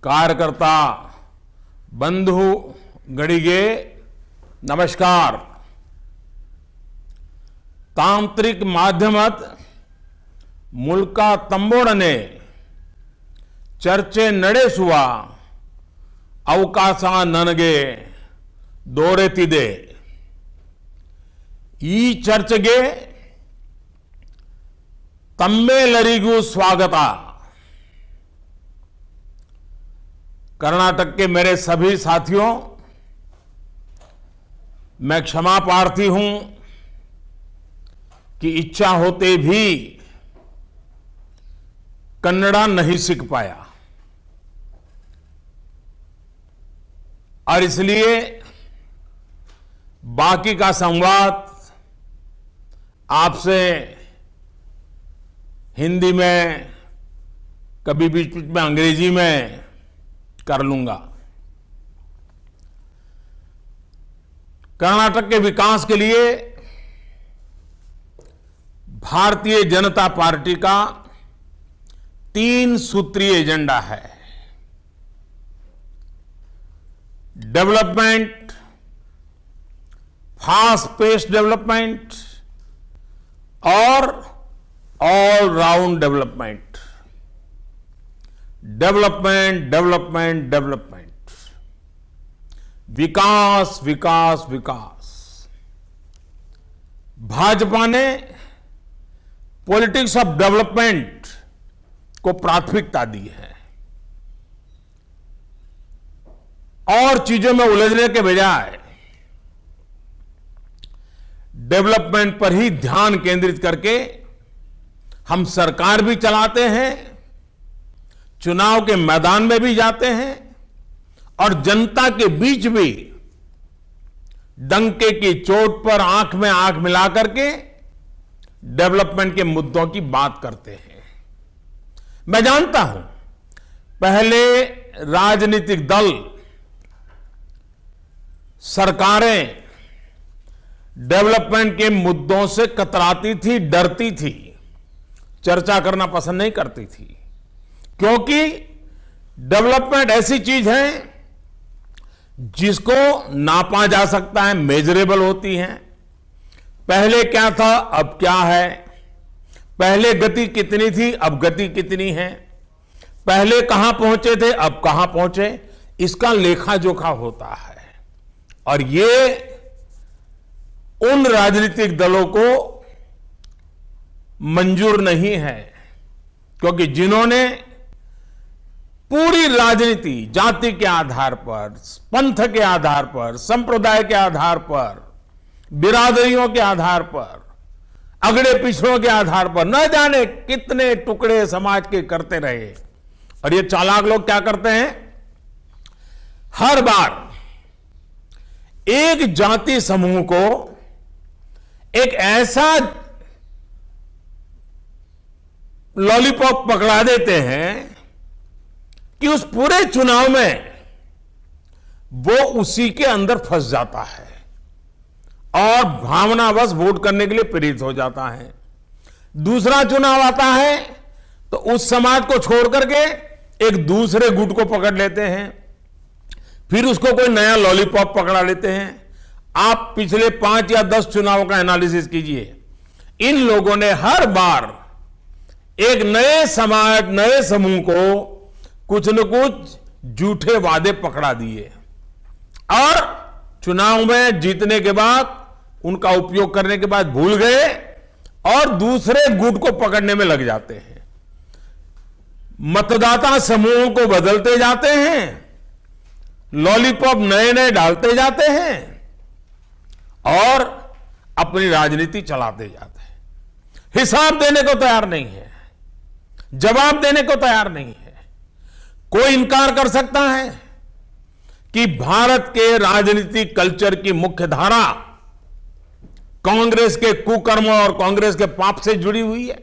कार्यकर्ता बंधु गणिगे नमस्कार। तांत्रिक माध्यमात मुल्का तंबोडने चर्चे ನಡೆಸುವ ಅವಕಾಶ ನನಗೆ ದೊರೆತಿದೆ। ಈ ಚರ್ಚೆಗೆ ತಮ್ಮೆಲ್ಲರಿಗೂ स्वागत। कर्नाटक के मेरे सभी साथियों, मैं क्षमा प्रार्थी हूं कि इच्छा होते भी कन्नड़ा नहीं सीख पाया और इसलिए बाकी का संवाद आपसे हिंदी में, कभी बीच बीच में अंग्रेजी में कर लूंगा। कर्नाटक के विकास के लिए भारतीय जनता पार्टी का 3 सूत्रीय एजेंडा है। डेवलपमेंट, फास्ट पेस डेवलपमेंट और all round development. Development development development, विकास विकास विकास। भाजपा ने पॉलिटिक्स ऑफ डेवलपमेंट को प्राथमिकता दी है और चीजों में उलझने के बजाय डेवलपमेंट पर ही ध्यान केंद्रित करके हम सरकार भी चलाते हैं, चुनाव के मैदान में भी जाते हैं और जनता के बीच भी डंके की चोट पर आंख में आंख मिला करके डेवलपमेंट के मुद्दों की बात करते हैं। मैं जानता हूं पहले राजनीतिक दल, सरकारें डेवलपमेंट के मुद्दों से कतराती थी, डरती थी, चर्चा करना पसंद नहीं करती थी, क्योंकि डेवलपमेंट ऐसी चीज है जिसको नापा जा सकता है, मेजरेबल होती है। पहले क्या था, अब क्या है, पहले गति कितनी थी, अब गति कितनी है, पहले कहां पहुंचे थे, अब कहां पहुंचे, इसका लेखा जोखा होता है। और ये उन राजनीतिक दलों को मंजूर नहीं है, क्योंकि जिन्होंने पूरी राजनीति जाति के आधार पर, पंथ के आधार पर, संप्रदाय के आधार पर, बिरादरियों के आधार पर, अगड़े पिछड़ों के आधार पर न जाने कितने टुकड़े समाज के करते रहे। और ये चालाक लोग क्या करते हैं, हर बार एक जाति समूह को एक ऐसा लॉलीपॉप पकड़ा देते हैं कि उस पूरे चुनाव में वो उसी के अंदर फंस जाता है और भावनावश वोट करने के लिए प्रेरित हो जाता है। दूसरा चुनाव आता है तो उस समाज को छोड़ करके एक दूसरे गुट को पकड़ लेते हैं, फिर उसको कोई नया लॉलीपॉप पकड़ा लेते हैं। आप पिछले 5 या 10 चुनावों का एनालिसिस कीजिए, इन लोगों ने हर बार एक नए समाज, नए समूह को कुछ न कुछ झूठे वादे पकड़ा दिए और चुनाव में जीतने के बाद उनका उपयोग करने के बाद भूल गए और दूसरे गुट को पकड़ने में लग जाते हैं। मतदाता समूहों को बदलते जाते हैं, लॉलीपॉप नए नए डालते जाते हैं और अपनी राजनीति चलाते जाते हैं। हिसाब देने को तैयार नहीं है, जवाब देने को तैयार नहीं है। कोई इनकार कर सकता है कि भारत के राजनीतिक कल्चर की मुख्य धारा कांग्रेस के कुकर्म और कांग्रेस के पाप से जुड़ी हुई है,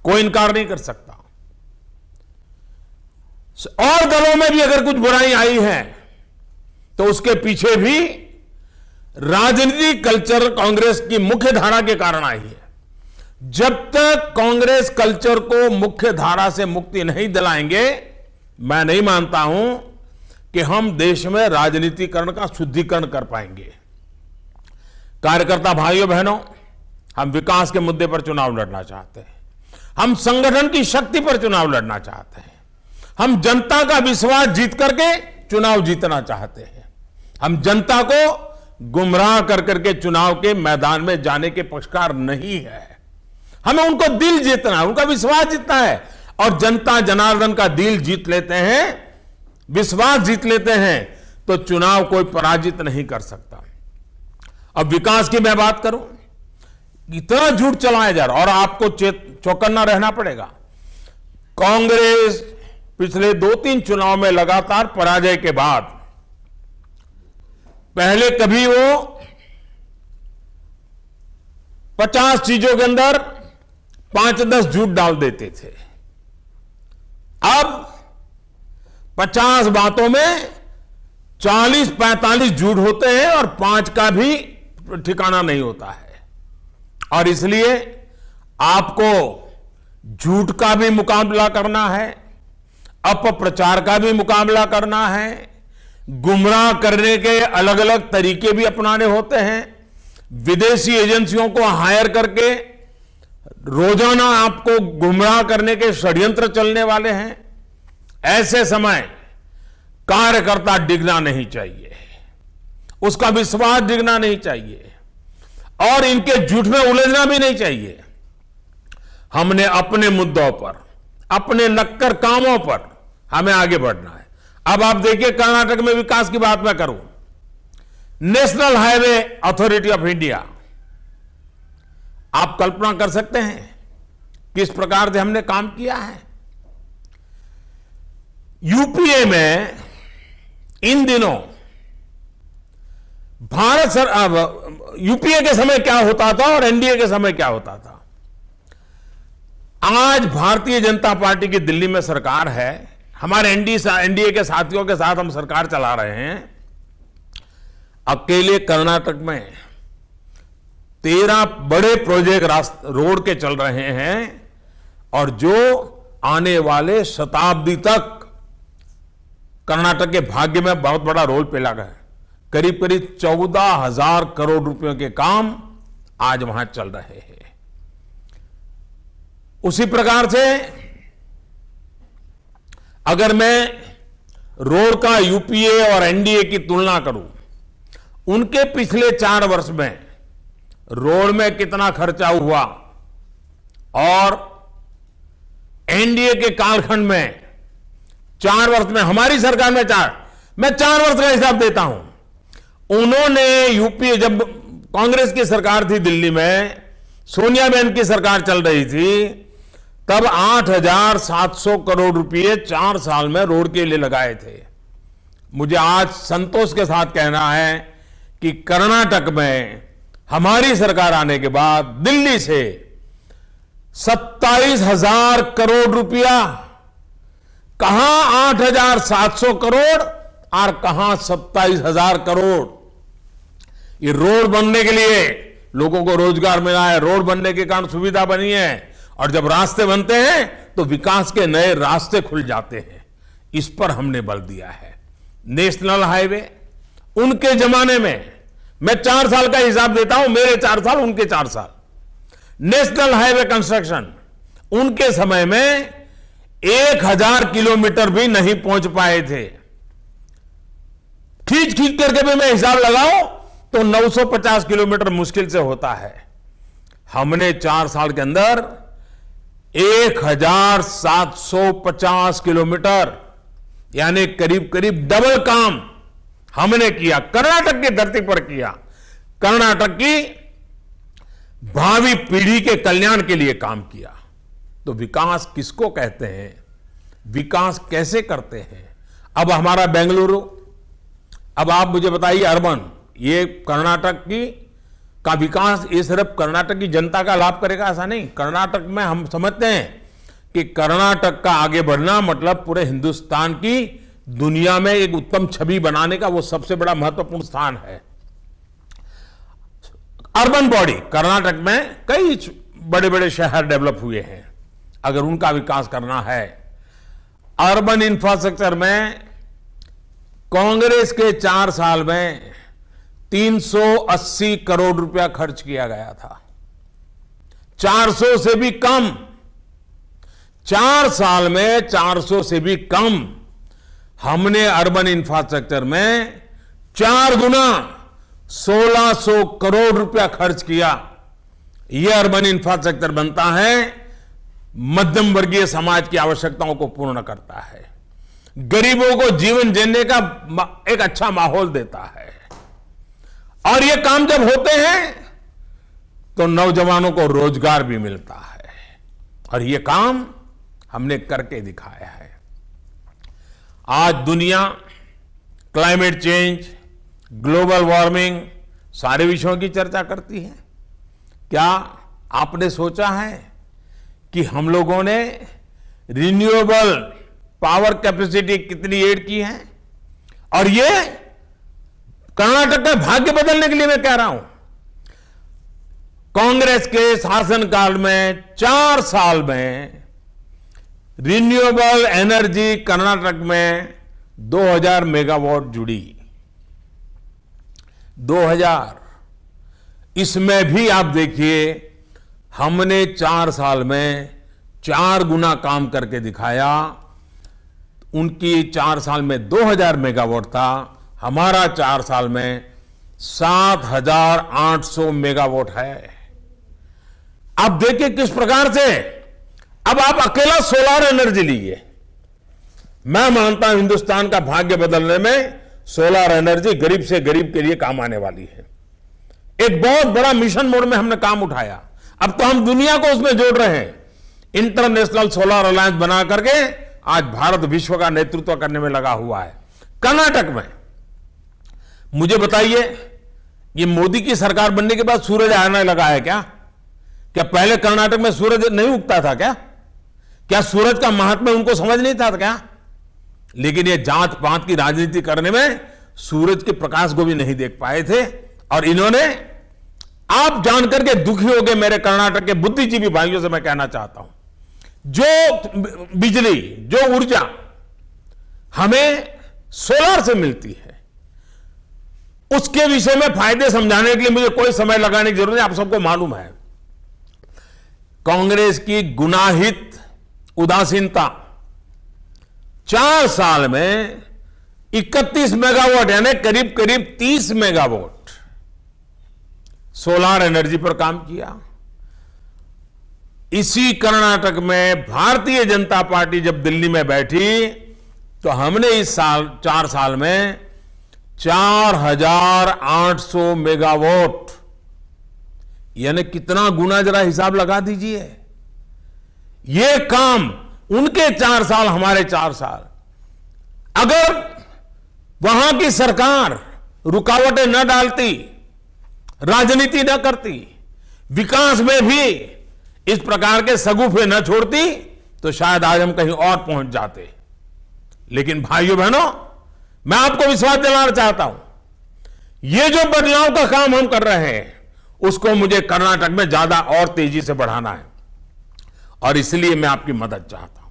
कोई इनकार नहीं कर सकता। और दलों में भी अगर कुछ बुराई आई है तो उसके पीछे भी राजनीतिक कल्चर कांग्रेस की मुख्य धारा के कारण आई है। जब तक कांग्रेस कल्चर को मुख्य धारा से मुक्ति नहीं दिलाएंगे, मैं नहीं मानता हूं कि हम देश में राजनीतिकरण का शुद्धिकरण कर पाएंगे। कार्यकर्ता भाइयों बहनों, हम विकास के मुद्दे पर चुनाव लड़ना चाहते हैं। हम संगठन की शक्ति पर चुनाव लड़ना चाहते हैं। हम जनता का विश्वास जीत करके चुनाव जीतना चाहते हैं। हम जनता को गुमराह कर करके चुनाव के मैदान में जाने के पक्षकार नहीं है। हमें उनको दिल जीतना है, उनका विश्वास जीतना है। और जनता जनार्दन का दिल जीत लेते हैं, विश्वास जीत लेते हैं, तो चुनाव कोई पराजित नहीं कर सकता। अब विकास की मैं बात करूं, इतना झूठ चलाया जा रहा, और आपको चौकन्ना रहना पड़ेगा। कांग्रेस पिछले 2-3 चुनाव में लगातार पराजय के बाद पहले कभी वो 50 चीजों के अंदर 5-10 झूठ डाल देते थे। अब 50 बातों में 40-45 झूठ होते हैं और 5 का भी ठिकाना नहीं होता है। और इसलिए आपको झूठ का भी मुकाबला करना है, अपप्रचार का भी मुकाबला करना है, गुमराह करने के अलग अलग तरीके भी अपनाने होते हैं। विदेशी एजेंसियों को हायर करके रोजाना आपको गुमराह करने के षड्यंत्र चलने वाले हैं। ऐसे समय कार्यकर्ता डिगना नहीं चाहिए, उसका विश्वास डिगना नहीं चाहिए, और इनके झूठ में उलझना भी नहीं चाहिए। हमने अपने मुद्दों पर, अपने नक्कर कामों पर हमें आगे बढ़ना है। अब आप देखिए, कर्नाटक में विकास की बात मैं करूं, national highway authority of India, आप कल्पना कर सकते हैं किस प्रकार से हमने काम किया है। यूपीए में इन दिनों यूपीए के समय क्या होता था और एनडीए के समय क्या होता था। आज भारतीय जनता पार्टी की दिल्ली में सरकार है, हमारे एनडीए के साथियों के साथ हम सरकार चला रहे हैं। अकेले कर्नाटक में 13 बड़े प्रोजेक्ट रोड के चल रहे हैं, और जो आने वाले शताब्दी तक कर्नाटक के भाग्य में बहुत बड़ा रोल प्ले है। करीब करीब 14,000 करोड़ रुपयों के काम आज वहां चल रहे हैं। उसी प्रकार से अगर मैं रोड का यूपीए और एनडीए की तुलना करूं, उनके पिछले 4 वर्ष में रोड में कितना खर्चा हुआ और एनडीए के कालखंड में 4 वर्ष में, हमारी सरकार में मैं 4 वर्ष का हिसाब देता हूं। उन्होंने यूपीए, जब कांग्रेस की सरकार थी दिल्ली में, सोनिया बहन की सरकार चल रही थी, तब 8,700 करोड़ रुपए 4 साल में रोड के लिए लगाए थे। मुझे आज संतोष के साथ कहना है कि कर्नाटक में हमारी सरकार आने के बाद दिल्ली से 27,000 करोड़ रुपया, कहां 8,700 करोड़ और कहां 27,000 करोड़। ये रोड बनने के लिए लोगों को रोजगार मिला है, रोड बनने के कारण सुविधा बनी है, और जब रास्ते बनते हैं तो विकास के नए रास्ते खुल जाते हैं। इस पर हमने बल दिया है। नेशनल हाईवे, उनके जमाने में, मैं 4 साल का हिसाब देता हूं, मेरे 4 साल उनके 4 साल। नेशनल हाईवे कंस्ट्रक्शन उनके समय में 1,000 किलोमीटर भी नहीं पहुंच पाए थे। खींच करके भी मैं हिसाब लगाऊं तो 950 किलोमीटर मुश्किल से होता है। हमने 4 साल के अंदर 1,750 किलोमीटर, यानी करीब करीब डबल काम हमने किया, कर्नाटक की धरती पर किया। कर्नाटक की भावी पीढ़ी के कल्याण के लिए काम किया। तो विकास किसको कहते हैं, विकास कैसे करते हैं। अब हमारा बेंगलुरु, अब आप मुझे बताइए, अर्बन, ये कर्नाटक का विकास, ये सिर्फ कर्नाटक की जनता का लाभ करेगा ऐसा नहीं। कर्नाटक में हम समझते हैं कि कर्नाटक का आगे बढ़ना मतलब पूरे हिंदुस्तान की दुनिया में एक उत्तम छवि बनाने का वो सबसे बड़ा महत्वपूर्ण स्थान है। अर्बन बॉडी, कर्नाटक में कई बड़े बड़े शहर डेवलप हुए हैं। अगर उनका विकास करना है, अर्बन इंफ्रास्ट्रक्चर में कांग्रेस के 4 साल में 380 करोड़ रुपया खर्च किया गया था। 400 से भी कम, 4 साल में 400 से भी कम हमने अर्बन इंफ्रास्ट्रक्चर में 4 गुना 1600 करोड़ रुपया खर्च किया। यह अर्बन इंफ्रास्ट्रक्चर बनता है, मध्यम वर्गीय समाज की आवश्यकताओं को पूर्ण करता है, गरीबों को जीवन जीने का एक अच्छा माहौल देता है। और ये काम जब होते हैं तो नौजवानों को रोजगार भी मिलता है, और ये काम हमने करके दिखाया है। आज दुनिया क्लाइमेट चेंज, ग्लोबल वार्मिंग, सारे विषयों की चर्चा करती है। क्या आपने सोचा है कि हम लोगों ने रिन्यूएबल पावर कैपेसिटी कितनी ऐड की है? और ये कर्नाटक का भाग्य बदलने के लिए मैं कह रहा हूं। कांग्रेस के शासनकाल में 4 साल में रिन्यूएबल एनर्जी कर्नाटक में 2000 मेगावाट जुड़ी। 2000। इसमें भी आप देखिए हमने 4 साल में 4 गुना काम करके दिखाया। उनकी 4 साल में 2000 मेगावाट था, हमारा 4 साल में 7800 मेगावाट है। आप देखिए किस प्रकार से अब आप अकेला सोलर एनर्जी लीजिए। मैं मानता हूं हिंदुस्तान का भाग्य बदलने में सोलर एनर्जी गरीब से गरीब के लिए काम आने वाली है। एक बहुत बड़ा मिशन मोड में हमने काम उठाया। अब तो हम दुनिया को उसमें जोड़ रहे हैं। इंटरनेशनल सोलर अलायंस बना करके आज भारत विश्व का नेतृत्व करने में लगा हुआ है। कर्नाटक में मुझे बताइए, ये मोदी की सरकार बनने के बाद सूरज आने लगा है क्या? क्या पहले कर्नाटक में सूरज नहीं उगता था क्या? क्या सूरज का महात्म्य उनको समझ नहीं था क्या? लेकिन ये जात पात की राजनीति करने में सूरज के प्रकाश को भी नहीं देख पाए थे। और इन्होंने, आप जानकर के दुखी हो गए मेरे कर्नाटक के बुद्धिजीवी भाइयों से मैं कहना चाहता हूं, जो बिजली, जो ऊर्जा हमें सोलर से मिलती है, उसके विषय में फायदे समझाने के लिए मुझे कोई समय लगाने की जरूरत नहीं। आप सबको मालूम है कांग्रेस की गुनाहित उदासीनता 4 साल में 31 मेगावाट यानी करीब करीब 30 मेगावाट सोलर एनर्जी पर काम किया। इसी कर्नाटक में भारतीय जनता पार्टी जब दिल्ली में बैठी तो हमने इस साल 4 साल में 4800 मेगावाट, यानी कितना गुना, जरा हिसाब लगा दीजिए। यह काम उनके 4 साल, हमारे 4 साल। अगर वहां की सरकार रुकावटें न डालती, राजनीति न करती, विकास में भी इस प्रकार के सगुफे न छोड़ती, तो शायद आज हम कहीं और पहुंच जाते। लेकिन भाइयों बहनों, मैं आपको विश्वास दिलाना चाहता हूं, ये जो बदलाव का काम हम कर रहे हैं उसको मुझे कर्नाटक में ज्यादा और तेजी से बढ़ाना है। और इसलिए मैं आपकी मदद चाहता हूं।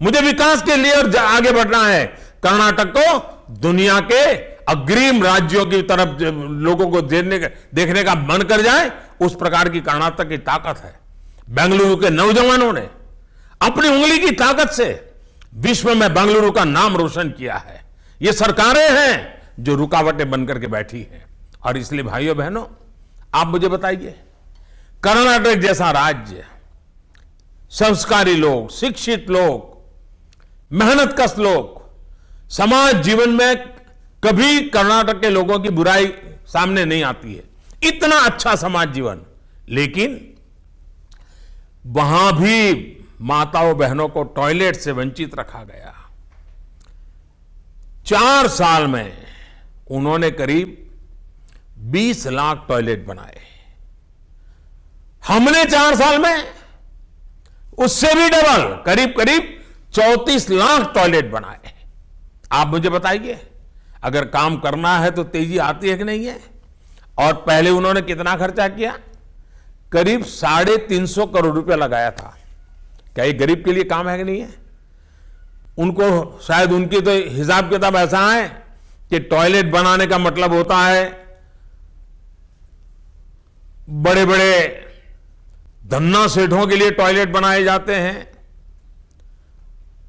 मुझे विकास के लिए और आगे बढ़ना है। कर्नाटक को दुनिया के अग्रिम राज्यों की तरफ लोगों को देखने का मन कर जाए, उस प्रकार की कर्नाटक की ताकत है। बेंगलुरु के नौजवानों ने अपनी उंगली की ताकत से विश्व में बेंगलुरु का नाम रोशन किया है। ये सरकारें हैं जो रुकावटें बनकर के बैठी हैं। और इसलिए भाइयों बहनों, आप मुझे बताइए, कर्नाटक जैसा राज्य, संस्कारी लोग, शिक्षित लोग, मेहनतकश लोग, समाज जीवन में कभी कर्नाटक के लोगों की बुराई सामने नहीं आती है। इतना अच्छा समाज जीवन, लेकिन वहां भी माताओं बहनों को टॉयलेट से वंचित रखा गया। 4 साल में उन्होंने करीब 20 लाख टॉयलेट बनाए। हमने 4 साल में उससे भी डबल, करीब करीब 34 लाख टॉयलेट बनाए। आप मुझे बताइए, अगर काम करना है तो तेजी आती है कि नहीं है? और पहले उन्होंने कितना खर्चा किया? करीब 350 करोड़ रुपया लगाया था। क्या ये गरीब के लिए काम है कि नहीं है? उनको शायद उनकी तो हिसाब किताब ऐसा है कि टॉयलेट बनाने का मतलब होता है बड़े बड़े धन्ना सेठों के लिए टॉयलेट बनाए जाते हैं।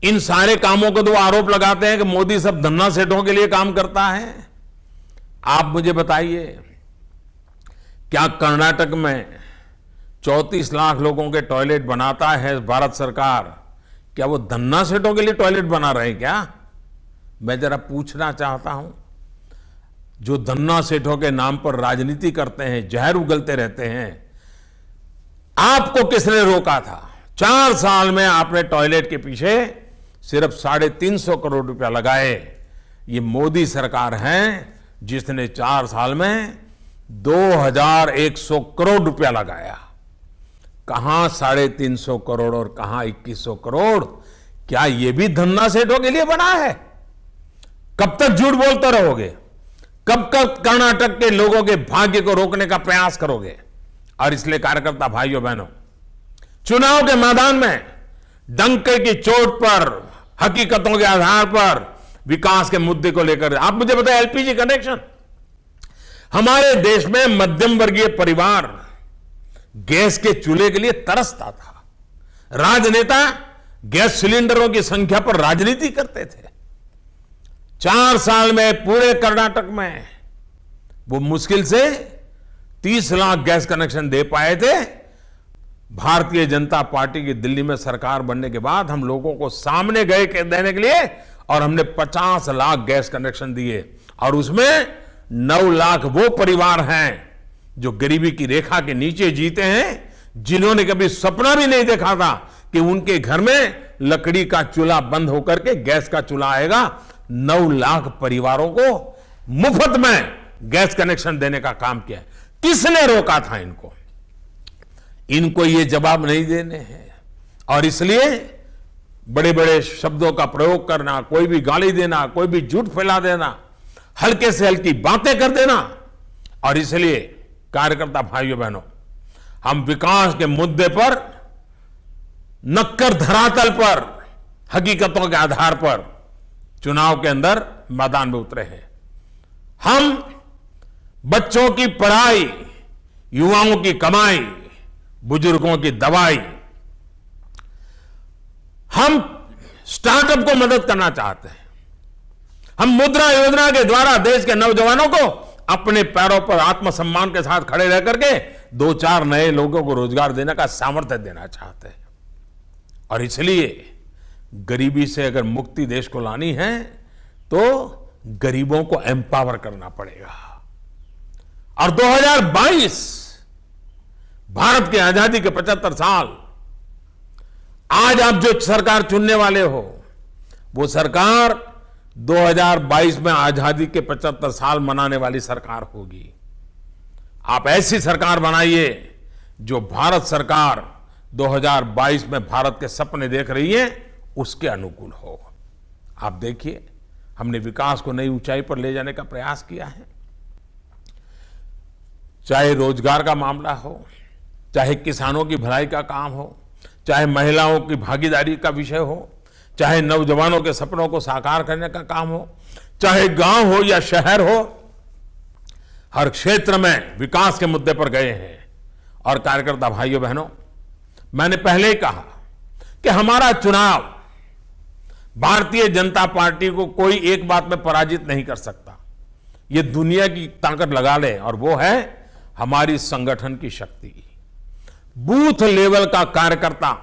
इन सारे कामों को तो आरोप लगाते हैं कि मोदी सब धन्ना सेठों के लिए काम करता है। आप मुझे बताइए, क्या कर्नाटक में 34 लाख लोगों के टॉयलेट बनाता है भारत सरकार, क्या वो धन्ना सेठों के लिए टॉयलेट बना रहे हैं क्या? मैं जरा पूछना चाहता हूं। जो धन्ना सेठों के नाम पर राजनीति करते हैं, जहर उगलते रहते हैं, आपको किसने रोका था? 4 साल में आपने टॉयलेट के पीछे सिर्फ 350 करोड़ रुपया लगाए। ये मोदी सरकार है जिसने 4 साल में 2100 करोड़ रुपया लगाया। कहां 350 करोड़ और कहां 2100 करोड़? क्या ये भी धन्ना सेठों के लिए बना है? कब तक झूठ बोलते रहोगे? कब कर्नाटक के लोगों के भाग्य को रोकने का प्रयास करोगे? और इसलिए कार्यकर्ता भाइयों बहनों, चुनाव के मैदान में डंके की चोट पर, हकीकतों के आधार पर विकास के मुद्दे को लेकर आप मुझे बताएं, एलपीजी कनेक्शन, हमारे देश में मध्यम वर्गीय परिवार गैस के चूल्हे के लिए तरसता था। राजनेता गैस सिलेंडरों की संख्या पर राजनीति करते थे। 4 साल में पूरे कर्नाटक में वो मुश्किल से 30 लाख गैस कनेक्शन दे पाए थे। भारतीय जनता पार्टी की दिल्ली में सरकार बनने के बाद हम लोगों को सामने गए देने के लिए, और हमने 50 लाख गैस कनेक्शन दिए। और उसमें 9 लाख वो परिवार हैं जो गरीबी की रेखा के नीचे जीते हैं, जिन्होंने कभी सपना भी नहीं देखा था कि उनके घर में लकड़ी का चूल्हा बंद होकर के गैस का चूल्हा आएगा। 9 लाख परिवारों को मुफ्त में गैस कनेक्शन देने का काम किया। किसने रोका था इनको? इनको ये जवाब नहीं देने हैं, और इसलिए बड़े बड़े शब्दों का प्रयोग करना, कोई भी गाली देना, कोई भी झूठ फैला देना, हल्के से हल्की बातें कर देना। और इसलिए कार्यकर्ता भाइयों बहनों, हम विकास के मुद्दे पर नक्कर धरातल पर, हकीकतों के आधार पर चुनाव के अंदर मैदान में उतरे हैं। हम बच्चों की पढ़ाई, युवाओं की कमाई, बुजुर्गों की दवाई, हम स्टार्टअप को मदद करना चाहते हैं। हम मुद्रा योजना के द्वारा देश के नौजवानों को अपने पैरों पर आत्मसम्मान के साथ खड़े रह करके 2-4 नए लोगों को रोजगार देने का सामर्थ्य देना चाहते हैं। और इसलिए गरीबी से अगर मुक्ति देश को लानी है तो गरीबों को एम्पावर करना पड़ेगा। और 2022 भारत की आजादी के 75 साल, आज आप जो सरकार चुनने वाले हो, वो सरकार 2022 में आजादी के 75 साल मनाने वाली सरकार होगी। आप ऐसी सरकार बनाइए जो भारत सरकार 2022 में भारत के सपने देख रही है, उसके अनुकूल हो। आप देखिए, हमने विकास को नई ऊंचाई पर ले जाने का प्रयास किया है। चाहे रोजगार का मामला हो, चाहे किसानों की भलाई का काम हो, चाहे महिलाओं की भागीदारी का विषय हो, चाहे नौजवानों के सपनों को साकार करने का काम हो, चाहे गांव हो या शहर हो, हर क्षेत्र में विकास के मुद्दे पर गए हैं। और कार्यकर्ता भाइयों बहनों, मैंने पहले ही कहा कि हमारा चुनाव भारतीय जनता पार्टी को कोई एक बात में पराजित नहीं कर सकता। ये दुनिया की ताकत लगा ले, और वो है हमारी संगठन की शक्ति। बूथ लेवल का कार्यकर्ता,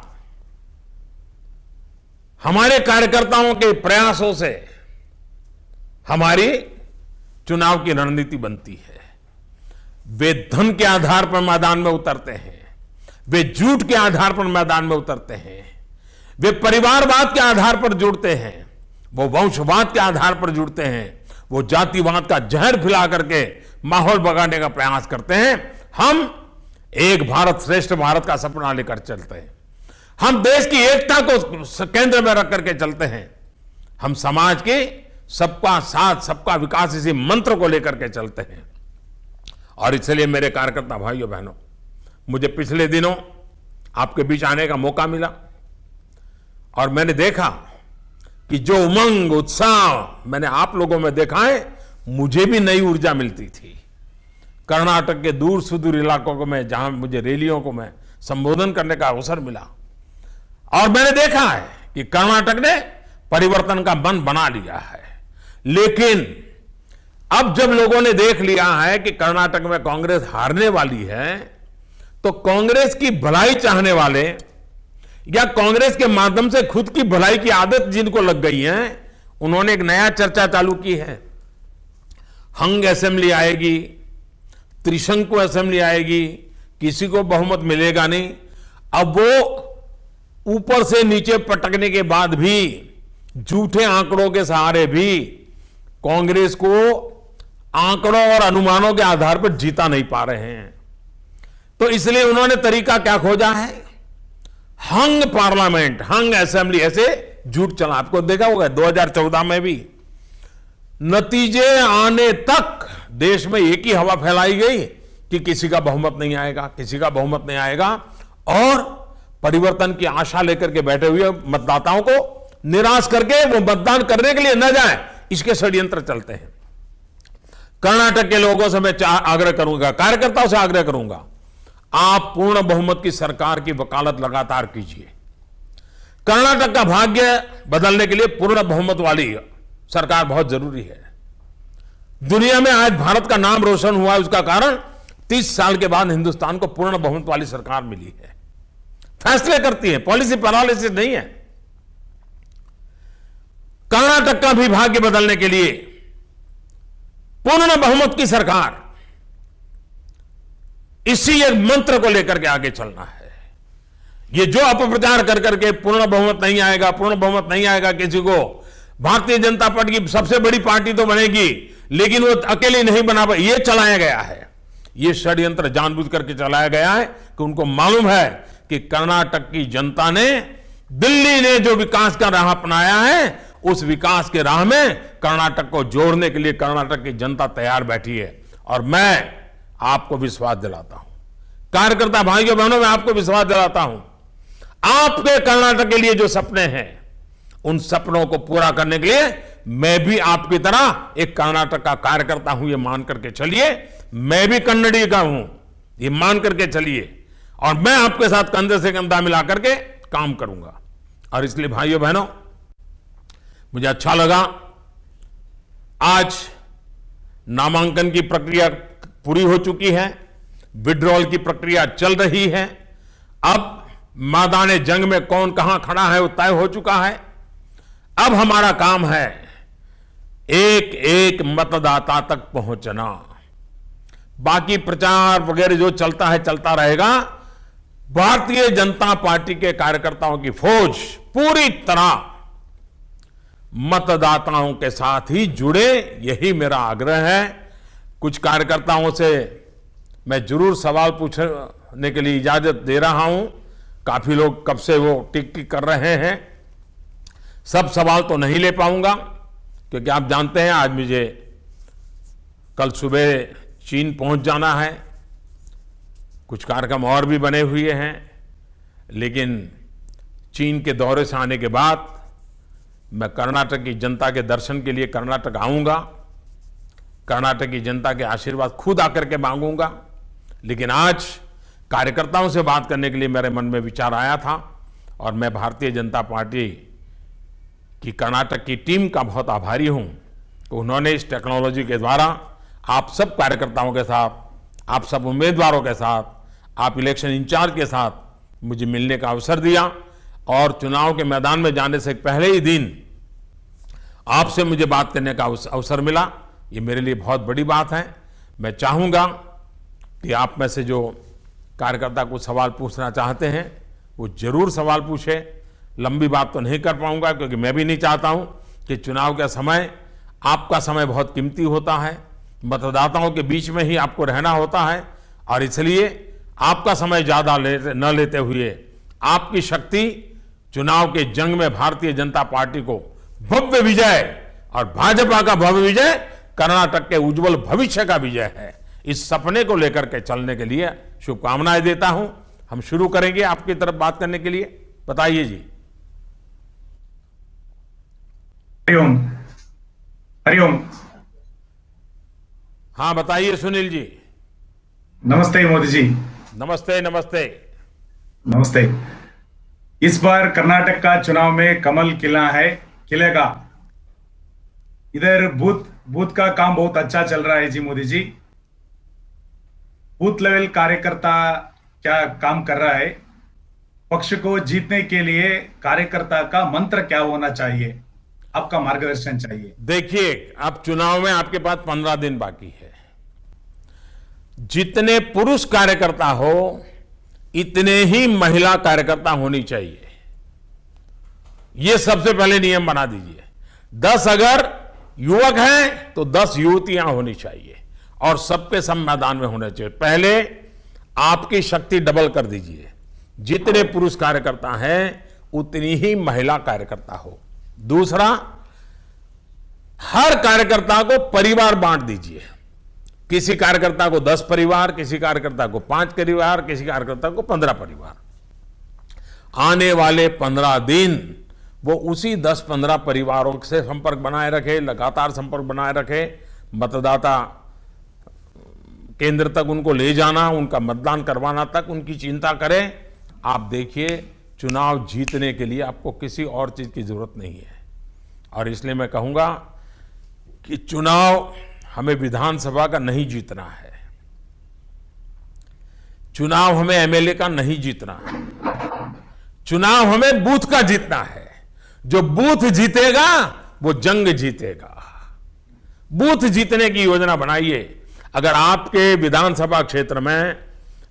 हमारे कार्यकर्ताओं के प्रयासों से हमारी चुनाव की रणनीति बनती है। वे धन के आधार पर मैदान में उतरते हैं, वे झूठ के आधार पर मैदान में उतरते हैं, वे परिवारवाद के आधार पर जुड़ते हैं, वो वंशवाद के आधार पर जुड़ते हैं, वो जातिवाद का जहर फैला करके माहौल बगाड़ने का प्रयास करते हैं। हम एक भारत श्रेष्ठ भारत का सपना लेकर चलते हैं। हम देश की एकता को केंद्र में रख करके चलते हैं। हम समाज के सबका साथ सबका विकास इसी मंत्र को लेकर के चलते हैं। और इसलिए मेरे कार्यकर्ता भाइयों बहनों, मुझे पिछले दिनों आपके बीच आने का मौका मिला और मैंने देखा कि जो उमंग उत्साह मैंने आप लोगों में देखा है, मुझे भी नई ऊर्जा मिलती थी। कर्नाटक के दूर सुदूर इलाकों को मैं, जहां मुझे रैलियों को मैं संबोधन करने का अवसर मिला, और मैंने देखा है कि कर्नाटक ने परिवर्तन का मन बना लिया है। लेकिन अब जब लोगों ने देख लिया है कि कर्नाटक में कांग्रेस हारने वाली है, तो कांग्रेस की भलाई चाहने वाले या कांग्रेस के माध्यम से खुद की भलाई की आदत जिनको लग गई है, उन्होंने एक नया चर्चा चालू की है। हंग असेंबली आएगी, त्रिशंकु असेंबली आएगी, किसी को बहुमत मिलेगा नहीं। अब वो ऊपर से नीचे पटकने के बाद भी, झूठे आंकड़ों के सहारे भी कांग्रेस को आंकड़ों और अनुमानों के आधार पर जीता नहीं पा रहे हैं। तो इसलिए उन्होंने तरीका क्या खोजा है? हंग पार्लियामेंट, हंग असेंबली, ऐसे झूठ चला। आपको देखा होगा 2014 में भी नतीजे आने तक देश में एक ही हवा फैलाई गई कि किसी का बहुमत नहीं आएगा, किसी का बहुमत नहीं आएगा, और परिवर्तन की आशा लेकर के बैठे हुए मतदाताओं को निराश करके वो मतदान करने के लिए न जाए, इसके षड्यंत्र चलते हैं। कर्नाटक के लोगों से मैं आग्रह करूंगा, कार्यकर्ताओं से आग्रह करूंगा, आप पूर्ण बहुमत की सरकार की वकालत लगातार कीजिए। कर्नाटक का भाग्य बदलने के लिए पूर्ण बहुमत वाली सरकार बहुत जरूरी है। दुनिया में आज भारत का नाम रोशन हुआ है, उसका कारण 30 साल के बाद हिंदुस्तान को पूर्ण बहुमत वाली सरकार मिली है। फैसले करती है, पॉलिसी पैरालिसिस नहीं है। कर्नाटक का भी भाग्य बदलने के लिए पूर्ण बहुमत की सरकार, इसी एक मंत्र को लेकर के आगे चलना है। ये जो अपप्रचार कर करके पूर्ण बहुमत नहीं आएगा, पूर्ण बहुमत नहीं आएगा, किसी को भारतीय जनता पार्टी की सबसे बड़ी पार्टी तो बनेगी लेकिन वो अकेली नहीं बना पाई, ये चलाया गया है। ये षड्यंत्र जानबूझ करके चलाया गया है कि उनको मालूम है कि कर्नाटक की जनता ने, दिल्ली ने जो विकास का राह अपनाया है, उस विकास के राह में कर्नाटक को जोड़ने के लिए कर्नाटक की जनता तैयार बैठी है। और मैं आपको विश्वास दिलाता हूं, कार्यकर्ता भाइयों बहनों, मैं आपको विश्वास दिलाता हूं, आपके कर्नाटक के लिए जो सपने हैं, उन सपनों को पूरा करने के लिए मैं भी आपकी तरह एक कर्नाटक का कार्यकर्ता हूं, ये मान करके चलिए। मैं भी कन्नड़ी का हूं, ये मान करके चलिए, और मैं आपके साथ कंधे से कंधा मिला करके काम करूंगा। और इसलिए भाइयों बहनों, मुझे अच्छा लगा, आज नामांकन की प्रक्रिया पूरी हो चुकी है, विड्रॉल की प्रक्रिया चल रही है। अब मैदान जंग में कौन कहां खड़ा है वो तय हो चुका है। अब हमारा काम है एक एक मतदाता तक पहुंचना। बाकी प्रचार वगैरह जो चलता है चलता रहेगा। भारतीय जनता पार्टी के कार्यकर्ताओं की फौज पूरी तरह मतदाताओं के साथ ही जुड़े, यही मेरा आग्रह है। कुछ कार्यकर्ताओं से मैं जरूर सवाल पूछने के लिए इजाजत दे रहा हूं। काफी लोग कब से वो टिक टिक कर रहे हैं, सब सवाल तो नहीं ले पाऊंगा, क्योंकि आप जानते हैं आज मुझे कल सुबह चीन पहुंच जाना है। कुछ कार्यक्रम और भी बने हुए हैं, लेकिन चीन के दौरे से आने के बाद मैं कर्नाटक की जनता के दर्शन के लिए कर्नाटक आऊंगा। कर्नाटक की जनता के आशीर्वाद खुद आकर के मांगूंगा। लेकिन आज कार्यकर्ताओं से बात करने के लिए मेरे मन में विचार आया था, और मैं भारतीय जनता पार्टी की कर्नाटक की टीम का बहुत आभारी हूं कि उन्होंने इस टेक्नोलॉजी के द्वारा आप सब कार्यकर्ताओं के साथ, आप सब उम्मीदवारों के साथ, आप इलेक्शन इंचार्ज के साथ मुझे मिलने का अवसर दिया। और चुनाव के मैदान में जाने से पहले ही दिन आपसे मुझे बात करने का अवसर मिला, ये मेरे लिए बहुत बड़ी बात है। मैं चाहूंगा कि आप में से जो कार्यकर्ता कुछ सवाल पूछना चाहते हैं वो जरूर सवाल पूछे। लंबी बात तो नहीं कर पाऊंगा, क्योंकि मैं भी नहीं चाहता हूं कि चुनाव का समय, आपका समय बहुत कीमती होता है, मतदाताओं के बीच में ही आपको रहना होता है, और इसलिए आपका समय ज्यादा न लेते हुए आपकी शक्ति चुनाव के जंग में भारतीय जनता पार्टी को भव्य विजय, और भाजपा का भव्य विजय कर्नाटक के उज्जवल भविष्य का विजय है, इस सपने को लेकर के चलने के लिए शुभकामनाएं देता हूं। हम शुरू करेंगे आपकी तरफ बात करने के लिए। बताइए जी। हरिओम। हरिओम। हाँ बताइए सुनील जी। नमस्ते मोदी जी। नमस्ते नमस्ते। नमस्ते। इस बार कर्नाटक का चुनाव में कमल खिला है, खिलेगा। इधर बूथ बूथ का काम बहुत अच्छा चल रहा है जी मोदी जी। बूथ लेवल कार्यकर्ता क्या काम कर रहा है? पक्ष को जीतने के लिए कार्यकर्ता का मंत्र क्या होना चाहिए? आपका मार्गदर्शन चाहिए। देखिए, अब चुनाव में आपके पास 15 दिन बाकी है। जितने पुरुष कार्यकर्ता हो इतने ही महिला कार्यकर्ता होनी चाहिए। यह सबसे पहले नियम बना दीजिए। 10 अगर युवक हैं तो 10 युवतियां होनी चाहिए और सबके सब मैदान में होने चाहिए। पहले आपकी शक्ति डबल कर दीजिए। जितने पुरुष कार्यकर्ता हैं उतनी ही महिला कार्यकर्ता हो। दूसरा, हर कार्यकर्ता को परिवार बांट दीजिए। किसी कार्यकर्ता को 10 परिवार, किसी कार्यकर्ता को 5 परिवार, किसी कार्यकर्ता को 15 परिवार। आने वाले 15 दिन वो उसी 10-15 परिवारों से संपर्क बनाए रखे, लगातार संपर्क बनाए रखे। मतदाता केंद्र तक उनको ले जाना, उनका मतदान करवाना तक उनकी चिंता करें। आप देखिए, चुनाव जीतने के लिए आपको किसी और चीज की जरूरत नहीं है। और इसलिए मैं कहूंगा कि चुनाव हमें विधानसभा का नहीं जीतना है, चुनाव हमें एमएलए का नहीं जीतना है, चुनाव हमें बूथ का जीतना है। जो बूथ जीतेगा वो जंग जीतेगा। बूथ जीतने की योजना बनाइए। अगर आपके विधानसभा क्षेत्र में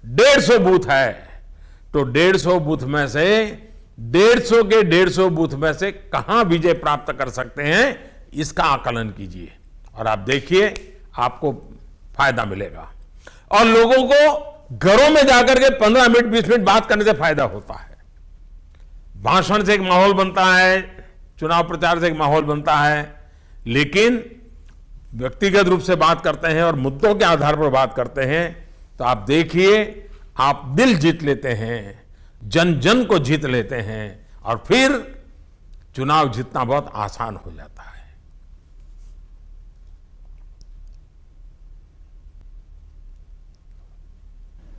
150 बूथ है तो 150 बूथ में से 150 के 150 बूथ में से कहां विजय प्राप्त कर सकते हैं, इसका आकलन कीजिए और आप देखिए आपको फायदा मिलेगा। और लोगों को घरों में जाकर के 15 मिनट 20 मिनट बात करने से फायदा होता है। भाषण से एक माहौल बनता है, चुनाव प्रचार से एक माहौल बनता है, लेकिन व्यक्तिगत रूप से बात करते हैं और मुद्दों के आधार पर बात करते हैं तो आप देखिए आप दिल जीत लेते हैं, जन जन को जीत लेते हैं और फिर चुनाव जीतना बहुत आसान हो जाता है।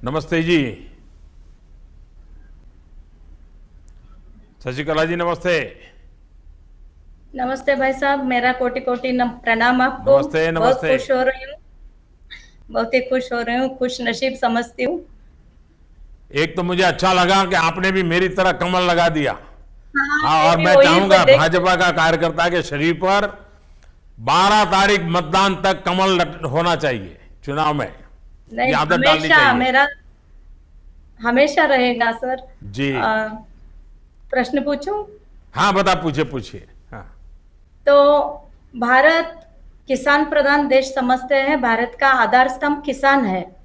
नमस्ते जी। शशिकला जी नमस्ते। नमस्ते भाई साहब, मेरा कोटि कोटि प्रणाम आपको। नमस्ते बहुत नमस्ते। खुश हो रही हूँ, बहुत ही खुश हो रही हूँ, खुश नसीब समझती हूँ। एक तो मुझे अच्छा लगा कि आपने भी मेरी तरह कमल लगा दिया। हाँ, और भी मैं वही चाहूंगा देख- भाजपा का कार्यकर्ता के शरीर पर 12 तारीख मतदान तक कमल होना चाहिए चुनाव में। नहीं, ये आदत डालनी हमेशा चाहिए मेरा हमेशा रहेगा सर। जी। प्रश्न पूछूं? हाँ बता, पूछिए पूछिए। हाँ तो भारत किसान प्रधान देश समझते हैं, भारत का आधार स्तंभ किसान है।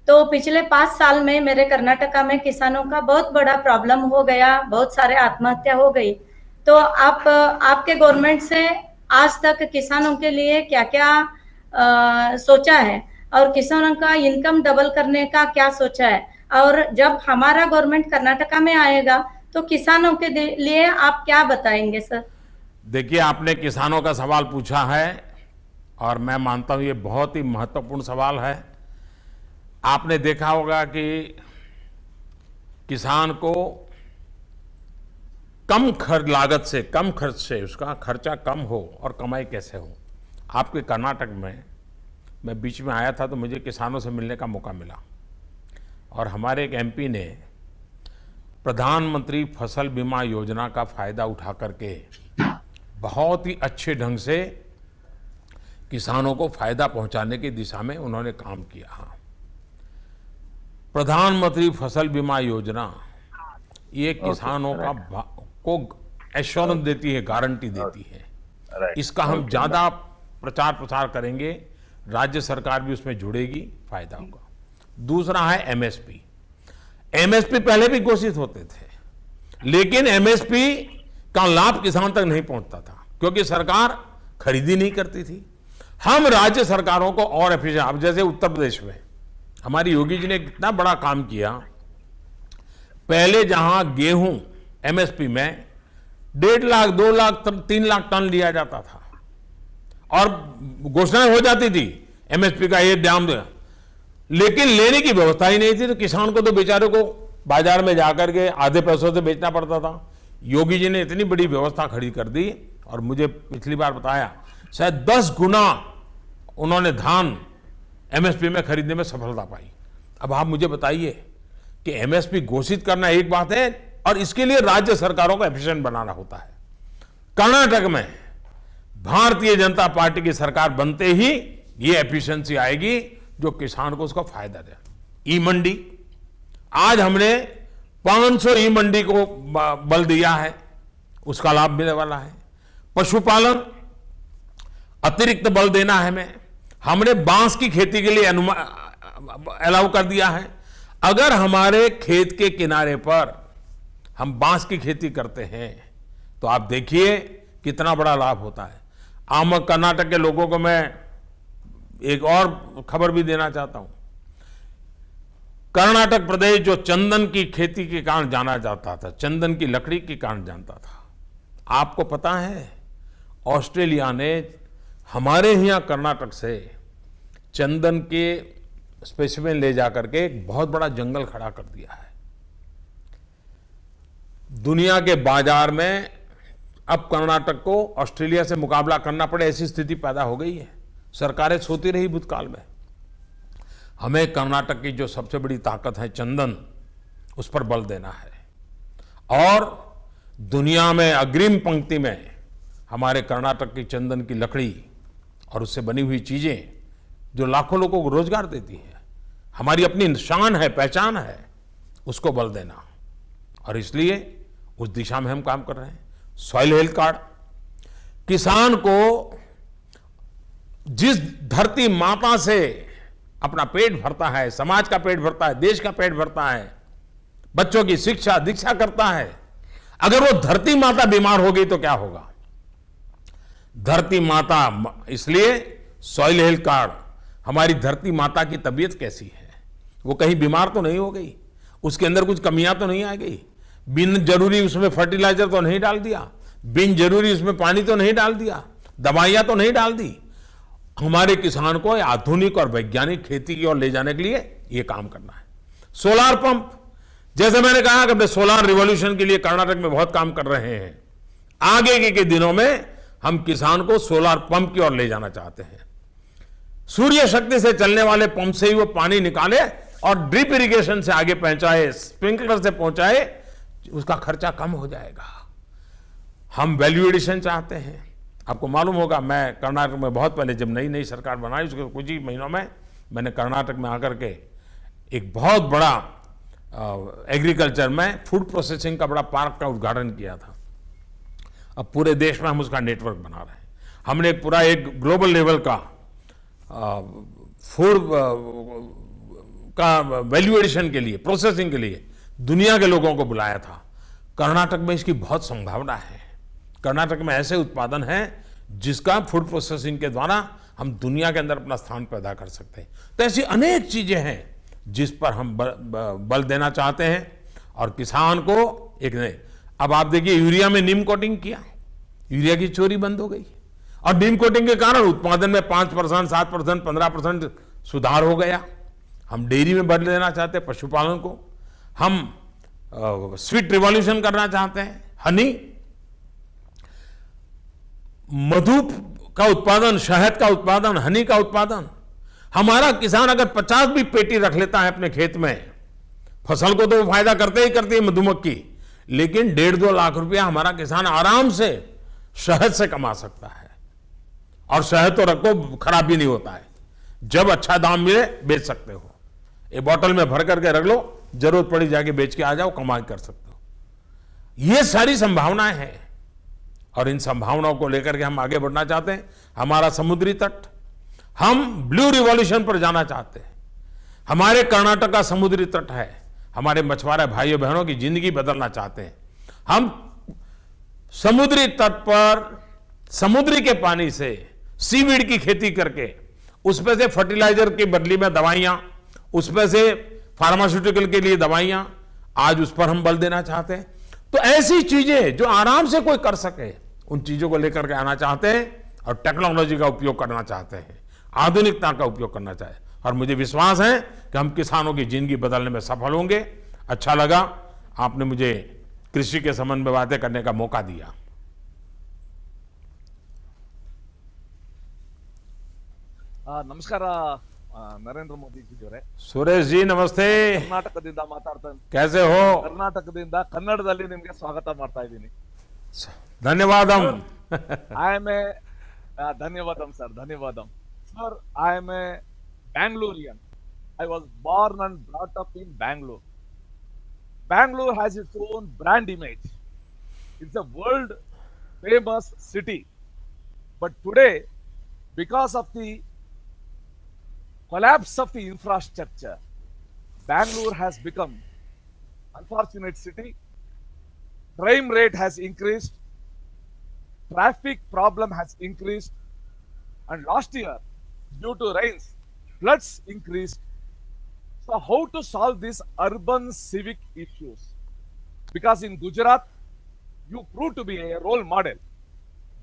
तो पिछले 5 साल में मेरे कर्नाटका में किसानों का बहुत बड़ा प्रॉब्लम हो गया, बहुत सारे आत्महत्या हो गई। तो आप आपके गवर्नमेंट से आज तक किसानों के लिए क्या क्या सोचा है और किसानों का इनकम डबल करने का क्या सोचा है, और जब हमारा गवर्नमेंट कर्नाटका में आएगा तो किसानों के लिए आप क्या बताएंगे सर? देखिए, आपने किसानों का सवाल पूछा है और मैं मानता हूं ये बहुत ही महत्वपूर्ण सवाल है। आपने देखा होगा कि किसान को कम लागत से, कम खर्च से उसका खर्चा कम हो और कमाई कैसे हो। आपके कर्नाटक में मैं बीच में आया था तो मुझे किसानों से मिलने का मौका मिला और हमारे एक एमपी ने प्रधानमंत्री फसल बीमा योजना का फायदा उठा करके बहुत ही अच्छे ढंग से किसानों को फायदा पहुंचाने की दिशा में उन्होंने काम किया। प्रधानमंत्री फसल बीमा योजना ये किसानों को एश्योरेंस देती है, गारंटी देती है। इसका हम ज्यादा प्रचार प्रसार करेंगे, राज्य सरकार भी उसमें जुड़ेगी, फायदा होगा। दूसरा है एमएसपी। एमएसपी पहले भी घोषित होते थे लेकिन एमएसपी का लाभ किसान तक नहीं पहुंचता था क्योंकि सरकार खरीदी नहीं करती थी। हम राज्य सरकारों को और एफिशिएंट, अब जैसे उत्तर प्रदेश में हमारी योगी जी ने कितना बड़ा काम किया। पहले जहां गेहूं एमएसपी में 1.5 लाख, 2 लाख, 3 लाख टन लिया जाता था और घोषणाएं हो जाती थी एमएसपी का ये दाम दे, लेकिन लेने की व्यवस्था ही नहीं थी। तो किसान को तो बेचारे को बाजार में जाकर के आधे पैसों से बेचना पड़ता था। योगी जी ने इतनी बड़ी व्यवस्था खड़ी कर दी और मुझे पिछली बार बताया शायद 10 गुना उन्होंने धान एमएसपी में खरीदने में सफलता पाई। अब आप मुझे बताइए कि एमएसपी घोषित करना एक बात है और इसके लिए राज्य सरकारों को एफिशिएंट बनाना होता है। कर्नाटक में भारतीय जनता पार्टी की सरकार बनते ही ये एफिशिएंसी आएगी जो किसान को उसका फायदा दे। ई मंडी, आज हमने 500 ई मंडी को बल दिया है, उसका लाभ मिलने वाला है। पशुपालन अतिरिक्त बल देना है हमें, हमने बांस की खेती के लिए अलाउ कर दिया है। अगर हमारे खेत के किनारे पर हम बांस की खेती करते हैं तो आप देखिए कितना बड़ा लाभ होता है। आम कर्नाटक के लोगों को मैं एक और खबर भी देना चाहता हूं। कर्नाटक प्रदेश जो चंदन की खेती के कारण जाना जाता था, चंदन की लकड़ी के कारण जानता था, आपको पता है ऑस्ट्रेलिया ने हमारे यहाँ कर्नाटक से चंदन के स्पेसिमेन ले जाकर के एक बहुत बड़ा जंगल खड़ा कर दिया है। दुनिया के बाजार में अब कर्नाटक को ऑस्ट्रेलिया से मुकाबला करना पड़े ऐसी स्थिति पैदा हो गई है। सरकारें सोती रही भूतकाल में। हमें कर्नाटक की जो सबसे बड़ी ताकत है चंदन, उस पर बल देना है और दुनिया में अग्रिम पंक्ति में हमारे कर्नाटक की चंदन की लकड़ी और उससे बनी हुई चीजें जो लाखों लोगों को रोजगार देती है, हमारी अपनी शान है, पहचान है, उसको बल देना। और इसलिए उस दिशा में हम काम कर रहे हैं। सॉइल हेल्थ कार्ड, किसान को जिस धरती माता से अपना पेट भरता है, समाज का पेट भरता है, देश का पेट भरता है, बच्चों की शिक्षा दीक्षा करता है, अगर वो धरती माता बीमार हो गई तो क्या होगा? धरती माता, इसलिए सॉइल हेल्थ कार्ड, हमारी धरती माता की तबीयत कैसी है, वो कहीं बीमार तो नहीं हो गई, उसके अंदर कुछ कमियां तो नहीं आ गई, बिन जरूरी उसमें फर्टिलाइजर तो नहीं डाल दिया, बिन जरूरी उसमें पानी तो नहीं डाल दिया, दवाइयां तो नहीं डाल दी। हमारे किसान को आधुनिक और वैज्ञानिक खेती की ओर ले जाने के लिए यह काम करना है। सोलार पंप, जैसे मैंने कहा कि सोलार रिवॉल्यूशन के लिए कर्नाटक में बहुत काम कर रहे हैं। आगे के दिनों में हम किसान को सोलार पंप की ओर ले जाना चाहते हैं। सूर्य शक्ति से चलने वाले पंप से ही वो पानी निकाले और ड्रिप इरिगेशन से आगे पहुंचाए, स्प्रिंकलर से पहुंचाए, उसका खर्चा कम हो जाएगा। हम वैल्यू एडिशन चाहते हैं। आपको मालूम होगा, मैं कर्नाटक में बहुत पहले जब नई नई सरकार बनाई उसके कुछ ही महीनों में मैंने कर्नाटक में आकर के एक बहुत बड़ा एग्रीकल्चर में फूड प्रोसेसिंग का बड़ा पार्क का उद्घाटन किया था। अब पूरे देश में हम उसका नेटवर्क बना रहे हैं। हमने पूरा एक ग्लोबल लेवल का फूड का वैल्यू एडिशन के लिए, प्रोसेसिंग के लिए दुनिया के लोगों को बुलाया था। कर्नाटक में इसकी बहुत संभावना है। कर्नाटक में ऐसे उत्पादन हैं जिसका फूड प्रोसेसिंग के द्वारा हम दुनिया के अंदर अपना स्थान पैदा कर सकते हैं। तो ऐसी अनेक चीजें हैं जिस पर हम बल देना चाहते हैं और किसान को एक नहीं। अब आप देखिए, यूरिया में नीम कोटिंग किया, यूरिया की चोरी बंद हो गई और नीम कोटिंग के कारण उत्पादन में 5%, 7%, 15% सुधार हो गया। हम डेयरी में बदल देना चाहते हैं, पशुपालन को हम स्वीट रिवॉल्यूशन करना चाहते हैं। हनी, मधु का उत्पादन, शहद का उत्पादन, हनी का उत्पादन। हमारा किसान अगर 50 भी पेटी रख लेता है अपने खेत में, फसल को तो वो फायदा करते ही करती है मधुमक्खी, लेकिन 1.5-2 लाख रुपया हमारा किसान आराम से शहद से कमा सकता है। और शहद तो रखो, खराब भी नहीं होता है, जब अच्छा दाम मिले बेच सकते हो। एक बोतल में भर करके रख लो, जरूरत पड़ी जाके बेच के आ जाओ, कमाई कर सकते हो। ये सारी संभावनाएं हैं और इन संभावनाओं को लेकर के हम आगे बढ़ना चाहते हैं। हमारा समुद्री तट, हम ब्लू रिवॉल्यूशन पर जाना चाहते हैं। हमारे कर्नाटक का समुद्री तट है, हमारे मछुआरे भाइयों बहनों की जिंदगी बदलना चाहते हैं। हम समुद्री तट पर समुद्री के पानी से सीवीड की खेती करके उसमें से फर्टिलाइजर की बदली में दवाइयां, उसमें से फार्मास्यूटिकल के लिए दवाइयां, आज उस पर हम बल देना चाहते हैं। तो ऐसी चीजें जो आराम से कोई कर सके, उन चीजों को लेकर के आना चाहते हैं और टेक्नोलॉजी का उपयोग करना चाहते हैं, आधुनिकता का उपयोग करना चाहते हैं। और मुझे विश्वास है कि हम किसानों की जिंदगी बदलने में सफल होंगे। अच्छा लगा आपने मुझे कृषि के संबंध में बातें करने का मौका दिया। ನಮಸ್ಕಾರ ನರೇಂದ್ರ ಮೋದಿ ಜಿಯವರೇ. सुरेश जी नमस्ते, ಕರ್ನಾಟಕದಿಂದ ಮಾತಾಡ್ತಾ कैसे हो? ಕರ್ನಾಟಕದಿಂದ ಕನ್ನಡದಲ್ಲಿ ನಿಮಗೆ ಸ್ವಾಗತ ಮಾಡ್ತಾ ಇದ್ದೀನಿ. धन्यवादम। ಐ ಆಮ್ ಎ ಧನ್ಯವಾದಂ ಸರ್, ಧನ್ಯವಾದಂ sir. I am a Bangalorean. I was born and brought up in Bangalore. Bangalore has its own brand image. It's a world famous city. But today, because of the collapse of the infrastructure, Bangalore has become unfortunate city. Crime rate has increased, traffic problem has increased, and last year, due to rains, floods increased. So how to solve these urban civic issues? Because in Gujarat, you proved to be a role model.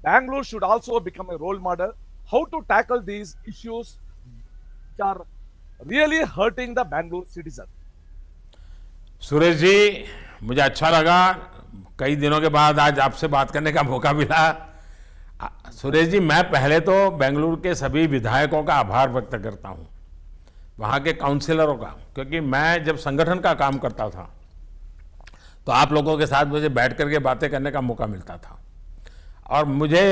Bangalore should also become a role model. How to tackle these issues which are really hurting the Bangalore citizen? Suresh ji, मुझे अच्छा लगा कई दिनों के बाद आज आपसे बात करने का मौका मिला। सुरेश जी, मैं पहले तो बेंगलुरु के सभी विधायकों का आभार व्यक्त करता हूं, वहां के काउंसिलरों का, क्योंकि मैं जब संगठन का काम करता था तो आप लोगों के साथ मुझे बैठ करके बातें करने का मौका मिलता था। और मुझे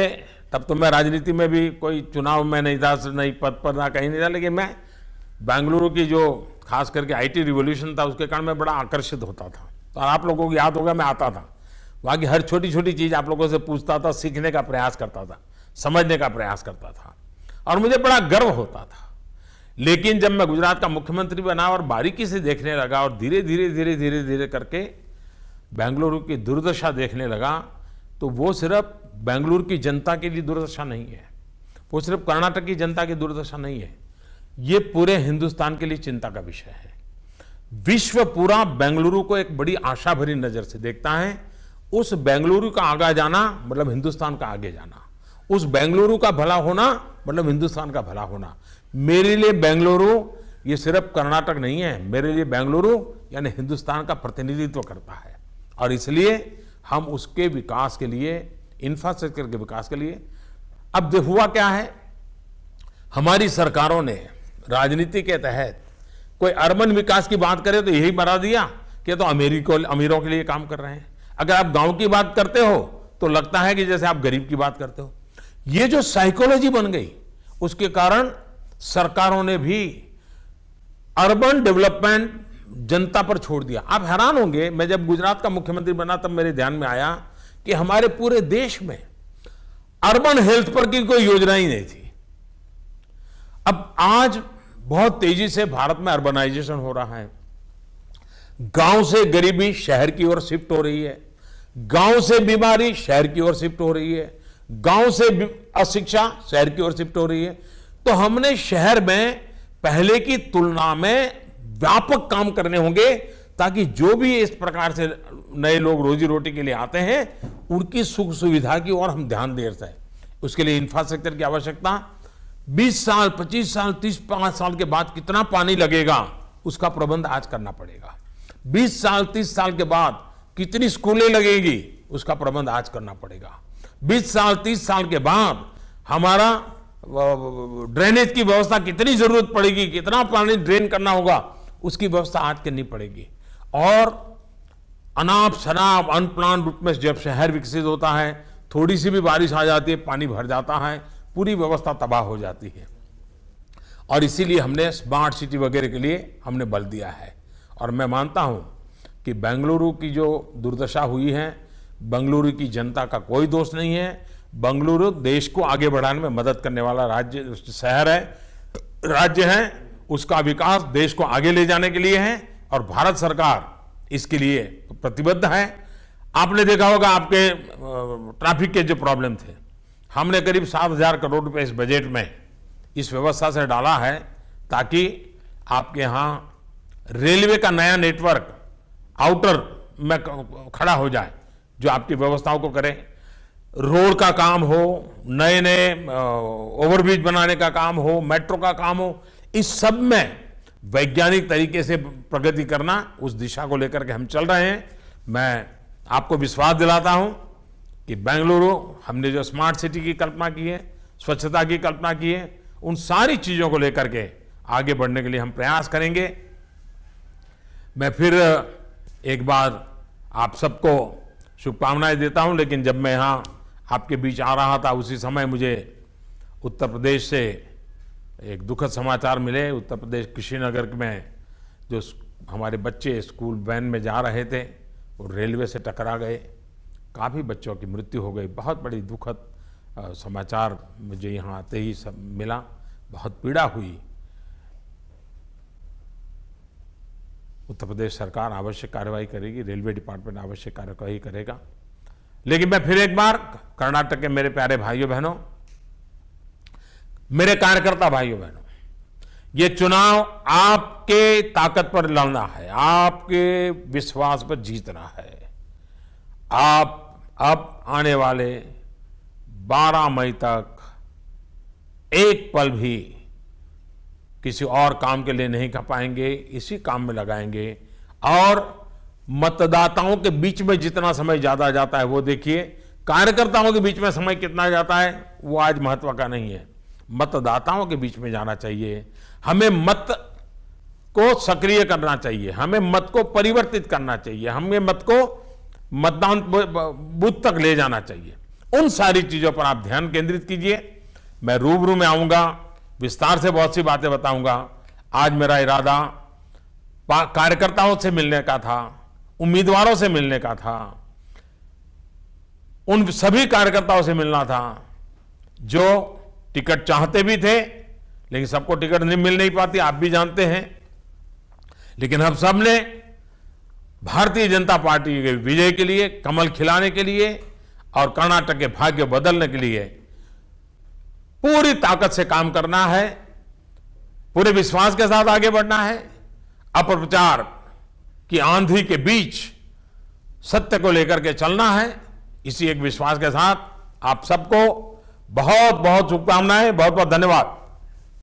तब तो मैं राजनीति में भी कोई चुनाव में नहीं था, नहीं पद पर ना कहीं नहीं था, लेकिन मैं बेंगलुरु की जो खास करके आईटी रिवॉल्यूशन था उसके कारण मैं बड़ा आकर्षित होता था। तो आप लोगों को याद होगा मैं आता था, वहाँ की हर छोटी छोटी चीज़ आप लोगों से पूछता था, सीखने का प्रयास करता था, समझने का प्रयास करता था और मुझे बड़ा गर्व होता था। लेकिन जब मैं गुजरात का मुख्यमंत्री बना और बारीकी से देखने लगा और धीरे धीरे धीरे धीरे धीरे करके बेंगलुरु की दुर्दशा देखने लगा, तो वो सिर्फ बेंगलुरु की जनता के लिए दुर्दशा नहीं है, वो सिर्फ कर्नाटक की जनता की दुर्दशा नहीं है, ये पूरे हिंदुस्तान के लिए चिंता का विषय है। विश्व पूरा बेंगलुरु को एक बड़ी आशा भरी नजर से देखता है। उस बेंगलुरु का आगे जाना मतलब हिंदुस्तान का आगे जाना, उस बेंगलुरु का भला होना मतलब हिंदुस्तान का भला होना। मेरे लिए बेंगलुरु ये सिर्फ कर्नाटक नहीं है, मेरे लिए बेंगलुरु यानी हिंदुस्तान का प्रतिनिधित्व करता है। और इसलिए हम उसके विकास के लिए, इंफ्रास्ट्रक्चर के विकास के लिए, अब हुआ क्या है, हमारी सरकारों ने राजनीति के तहत कोई अर्बन विकास की बात करे तो यही बता दिया कि तो अमीरों के लिए काम कर रहे हैं। अगर आप गांव की बात करते हो तो लगता है कि जैसे आप गरीब की बात करते हो। ये जो साइकोलॉजी बन गई, उसके कारण सरकारों ने भी अर्बन डेवलपमेंट जनता पर छोड़ दिया। आप हैरान होंगे, मैं जब गुजरात का मुख्यमंत्री बना तब मेरे ध्यान में आया कि हमारे पूरे देश में अर्बन हेल्थ पर की कोई योजना ही नहीं थी। अब आज बहुत तेजी से भारत में अर्बनाइजेशन हो रहा है, गांव से गरीबी शहर की ओर शिफ्ट हो रही है, गांव से बीमारी शहर की ओर शिफ्ट हो रही है, गांव से अशिक्षा शहर की ओर शिफ्ट हो रही है। तो हमने शहर में पहले की तुलना में व्यापक काम करने होंगे ताकि जो भी इस प्रकार से नए लोग रोजी रोटी के लिए आते हैं उनकी सुख सुविधा की ओर हम ध्यान दे रहे हैं। उसके लिए इंफ्रास्ट्रक्चर की आवश्यकता, 20 साल 25 साल 30 साल के बाद कितना पानी लगेगा उसका प्रबंध आज करना पड़ेगा। 20 साल 30 साल के बाद कितनी स्कूलें लगेगी उसका प्रबंध आज करना पड़ेगा। 20 साल 30 साल के बाद हमारा ड्रेनेज की व्यवस्था कितनी जरूरत पड़ेगी, कितना पानी ड्रेन करना होगा, उसकी व्यवस्था आज करनी पड़ेगी। और अनाप शनाप अनप्लान रूप में जब शहर विकसित होता है, थोड़ी सी भी बारिश आ जाती है, पानी भर जाता है, पूरी व्यवस्था तबाह हो जाती है। और इसीलिए हमने स्मार्ट सिटी वगैरह के लिए हमने बल दिया है। और मैं मानता हूं कि बेंगलुरु की जो दुर्दशा हुई है, बेंगलुरु की जनता का कोई दोष नहीं है। बेंगलुरु देश को आगे बढ़ाने में मदद करने वाला राज्य है, उसका विकास देश को आगे ले जाने के लिए है और भारत सरकार इसके लिए प्रतिबद्ध है। आपने देखा होगा आपके ट्रैफिक के जो प्रॉब्लम थे, हमने करीब 7,000 करोड़ रुपए इस बजट में इस व्यवस्था से डाला है ताकि आपके यहाँ रेलवे का नया नेटवर्क आउटर में खड़ा हो जाए। जो आपकी व्यवस्थाओं को करें। रोड का काम हो, नए नए ओवरब्रिज बनाने का काम हो, मेट्रो का काम हो, इस सब में वैज्ञानिक तरीके से प्रगति करना, उस दिशा को लेकर के हम चल रहे हैं। मैं आपको विश्वास दिलाता हूं कि बेंगलुरु, हमने जो स्मार्ट सिटी की कल्पना की है, स्वच्छता की कल्पना की है, उन सारी चीजों को लेकर के आगे बढ़ने के लिए हम प्रयास करेंगे। मैं फिर एक बार आप सबको शुभकामनाएं देता हूं। लेकिन जब मैं यहां आपके बीच आ रहा था, उसी समय मुझे उत्तर प्रदेश से एक दुखद समाचार मिले। उत्तर प्रदेश कुशीनगर में जो हमारे बच्चे स्कूल वैन में जा रहे थे, वो रेलवे से टकरा गए, काफ़ी बच्चों की मृत्यु हो गई। बहुत बड़ी दुखद समाचार मुझे यहाँ आते ही सब मिला, बहुत पीड़ा हुई। उत्तर प्रदेश सरकार आवश्यक कार्रवाई करेगी, रेलवे डिपार्टमेंट आवश्यक कार्रवाई करेगा। लेकिन मैं फिर एक बार कर्नाटक के मेरे प्यारे भाइयों बहनों, मेरे कार्यकर्ता भाइयों बहनों, ये चुनाव आपके ताकत पर लड़ना है, आपके विश्वास पर जीतना है। आप अब आने वाले 12 मई तक एक पल भी किसी और काम के लिए नहीं खा पाएंगे, इसी काम में लगाएंगे। और मतदाताओं के बीच में जितना समय ज्यादा जाता है वो देखिए, कार्यकर्ताओं के बीच में समय कितना जाता है वो आज महत्व का नहीं है, मतदाताओं के बीच में जाना चाहिए। हमें मत को सक्रिय करना चाहिए, हमें मत को परिवर्तित करना चाहिए, हमें मत को मतदान बूथ तक ले जाना चाहिए। उन सारी चीजों पर आप ध्यान केंद्रित कीजिए। मैं रूबरू में आऊंगा, विस्तार से बहुत सी बातें बताऊंगा। आज मेरा इरादा कार्यकर्ताओं से मिलने का था, उम्मीदवारों से मिलने का था, उन सभी कार्यकर्ताओं से मिलना था जो टिकट चाहते भी थे, लेकिन सबको टिकट मिल नहीं पाती, आप भी जानते हैं। लेकिन हम सब ने भारतीय जनता पार्टी के विजय के लिए, कमल खिलाने के लिए और कर्नाटक के भाग्य बदलने के लिए पूरी ताकत से काम करना है, पूरे विश्वास के साथ आगे बढ़ना है। अपप्रचार की आंधी के बीच सत्य को लेकर के चलना है। इसी एक विश्वास के साथ आप सबको बहुत बहुत शुभकामनाएं, बहुत बहुत धन्यवाद।